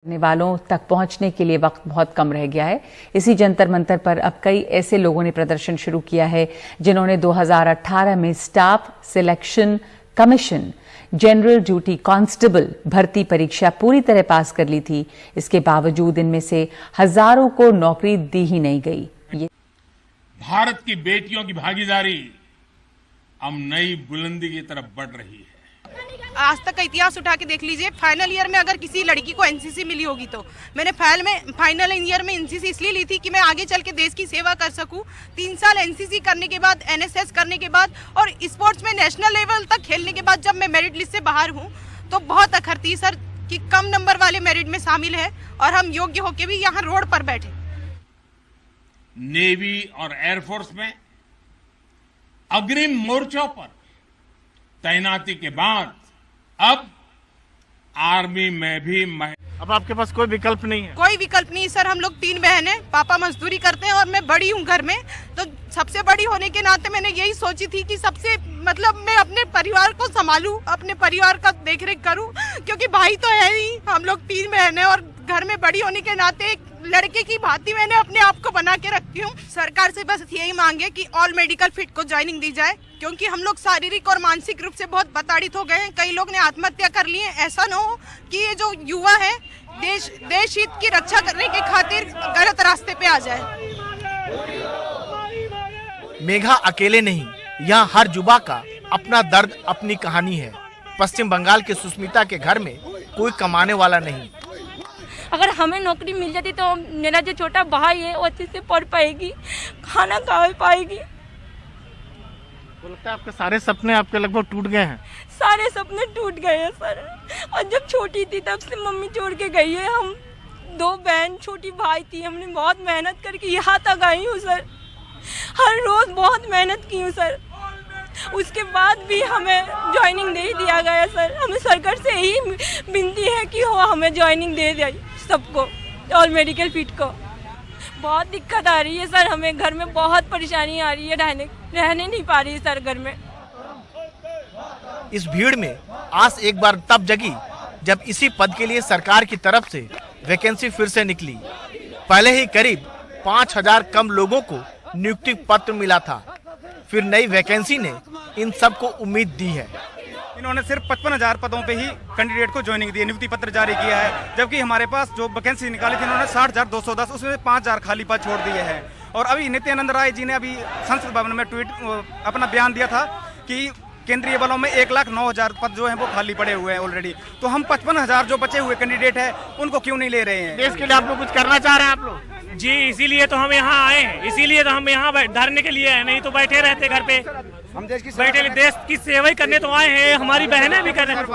करने वालों तक पहुंचने के लिए वक्त बहुत कम रह गया है। इसी जंतर मंतर पर अब कई ऐसे लोगों ने प्रदर्शन शुरू किया है जिन्होंने 2018 में staff selection commission general duty constable भर्ती परीक्षा पूरी तरह पास कर ली थी। इसके बावजूद इनमें से हजारों को नौकरी दी ही नहीं गई। भारत की बेटियों की भागीदारी अब नई बुलंदी की तरफ बढ़ रही है। आज तक का इतिहास उठा के देख लीजिए, फाइनल ईयर में अगर किसी लड़की को एनसीसी मिली होगी तो मैंने फाइनल ईयर में एनसीसी इसलिए ली थी कि मैं आगे चल के देश की सेवा कर सकूं। 3 साल एनसीसी करने के बाद, एनएसएस करने के बाद और स्पोर्ट्स में नेशनल लेवल तक खेलने के बाद जब मैं मेरिट लिस्ट से बाहर हूं तो बहुत अखर थी सर कि कम नंबर वाले मेरिट में शामिल है और हम योग्य होके भी यहाँ रोड पर बैठे। नेवी और एयरफोर्स में अग्रिम मोर्चों पर तैनाती के बाद अब आर्मी में भी अब आपके पास कोई विकल्प नहीं है? कोई विकल्प नहीं सर। हम लोग 3 बहन हैं, पापा मजदूरी करते हैं और मैं बड़ी हूँ घर में, तो सबसे बड़ी होने के नाते मैंने यही सोची थी कि सबसे मैं अपने परिवार को संभालूं, अपने परिवार का देखरेख करूं, क्योंकि भाई तो है ही। हम लोग 3 बहन हैं और घर में बड़ी होने के नाते एक लड़के की भांति मैंने अपने आप को बना के रखी हूँ। सरकार से बस यही मांगे कि ऑल मेडिकल फिट को ज्वाइनिंग दी जाए, क्योंकि हम लोग शारीरिक और मानसिक रूप से बहुत प्रताड़ित हो गए हैं। कई लोग ने आत्महत्या कर ली है। ऐसा न हो कि ये जो युवा है देश हित की रक्षा करने के खातिर गलत रास्ते पे आ जाए। मेघा अकेले नहीं, यहाँ हर युवा का अपना दर्द, अपनी कहानी है। पश्चिम बंगाल के सुष्मिता के घर में कोई कमाने वाला नहीं। अगर हमें नौकरी मिल जाती तो मेरा जो छोटा भाई है वो अच्छे से पढ़ पाएगी, खाना खा पाएगी। तो लगता है आपके सारे सपने आपके लगभग टूट गए हैं? सारे सपने टूट गए हैं सर। और जब छोटी थी तब से मम्मी छोड़ के गई है। हम 2 बहन, छोटी भाई थी। हमने बहुत मेहनत करके यहाँ तक आई हूँ सर। हर रोज बहुत मेहनत की हूँ सर। उसके बाद भी हमें ज्वाइनिंग दे दिया गया सर। हमें सरकार से यही विनती है कि वो हमें ज्वाइनिंग दे दे सबको, ऑल मेडिकल फिट को। बहुत दिक्कत आ रही है सर, हमें घर में बहुत परेशानी आ रही है, रहने नहीं पा रही है सर घर में। इस भीड़ में आस एक बार तब जगी जब इसी पद के लिए सरकार की तरफ से वैकेंसी फिर से निकली। पहले ही करीब 5000 कम लोगों को नियुक्ति पत्र मिला था, फिर नई वैकेंसी ने इन सबको उम्मीद दी है। इन्होंने सिर्फ 55,000 पदों पे ही कैंडिडेट को ज्वाइनिंग दी है, नियुक्ति पत्र जारी किया है, जबकि हमारे पास जो वैकेंसी निकाली थी इन्होंने 60,210, उसमें 5,000 खाली पद छोड़ दिए हैं। और अभी नित्यानंद राय जी ने अभी संसद भवन में अपना बयान दिया था कि केंद्रीय बलों में 1,09,000 पद जो हैं वो खाली पड़े हुए हैं ऑलरेडी। तो हम 55,000 जो बचे हुए कैंडिडेट हैं उनको क्यों नहीं ले रहे हैं? देश के लिए आप लोग कुछ करना चाह रहे हैं? आप लोग जी, इसीलिए तो हम यहाँ आए, इसीलिए तो हम यहाँ धरने के लिए आए, नहीं तो बैठे रहते घर पे। हम देश की सेवा ही करने तो आए हैं। हमारी बहनें भी कर रहे हैं।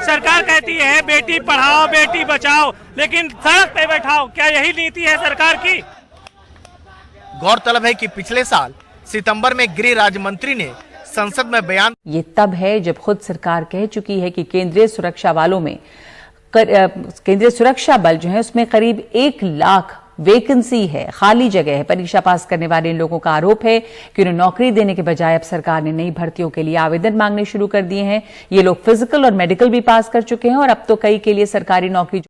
सरकार कहती है बेटी पढ़ाओ बेटी बचाओ, लेकिन सड़क पे बैठाओ। क्या यही नीति है सरकार की? गौरतलब है कि पिछले साल सितंबर में गृह राज्य मंत्री ने संसद में बयान। ये तब है जब खुद सरकार कह चुकी है कि केंद्रीय सुरक्षा बल जो है उसमें करीब 1 लाख वैकेंसी है, खाली जगह है। परीक्षा पास करने वाले इन लोगों का आरोप है कि उन्हें नौकरी देने के बजाय अब सरकार ने नई भर्तियों के लिए आवेदन मांगने शुरू कर दिए हैं। ये लोग फिजिकल और मेडिकल भी पास कर चुके हैं और अब तो कई के लिए सरकारी नौकरी